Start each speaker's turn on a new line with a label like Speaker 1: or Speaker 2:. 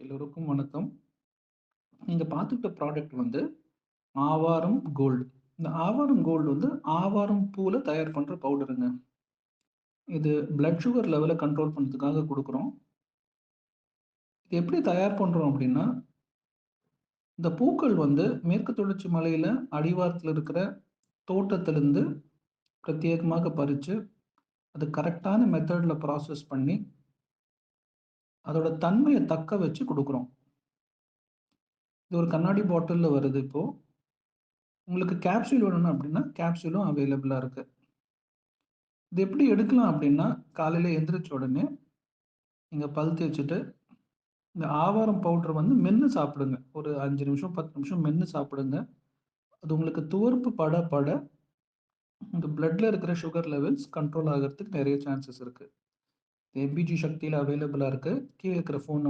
Speaker 1: எல்லோருக்கும் வணக்கம். நீங்க பார்த்துக்கிட்ட ப்ராடக்ட் வந்து ஆவாரம் கோல்டு. இந்த ஆவாரம் கோல்டு வந்து ஆவாரம் பூல தயார் பண்ற பவுடருங்க. இது பிளட் சுகர் லெவல கண்ட்ரோல் பண்றதுக்காக குடுக்குறோம். இது எப்படி தயார் பண்றோம் அப்படின்னா, இந்த பூக்கள் வந்து மேற்கு தொடர்ச்சி மலையில அடிவாரத்தில இருக்கிற தோட்டத்திலிருந்து பிரத்யேகமாக பறிச்சு, அது கரெக்ட்டான மெத்தட்ல ப்ராசஸ் பண்ணி, அதோட தன்மைய தக்க வச்சு குடுக்குறோம். இது ஒரு கண்ணாடி பாட்டில்ல வருது இப்போ. உங்களுக்கு கேப்சூல் வேணும்னா அப்படின்னா, கேப்சூலும் அவைலபிளா இருக்கு. இது எப்படி எடுக்கலாம் அப்படின்னா, காலையில எந்திரிச்ச உடனே நீங்க பல் தேய்ச்சுட்டு, இந்த ஆவாரம் பவுடர் வந்து மென்னு சாப்பிடுங்க. ஒரு 5 நிமிஷம், 10 நிமிஷம் மென்னு சாப்பிடுங்க. அது உங்களுக்கு துவர்ப்பு பட பட உங்க பிளட்ல இருக்கிற சுகர் லெவல்ஸ் கண்ட்ரோல் ஆகறதுக்கு நெறைய சான்சஸ் இருக்கு. எபிஜி சக்தியில அவைலபிளா இருக்கு. கீழ இருக்கிற ஃபோன்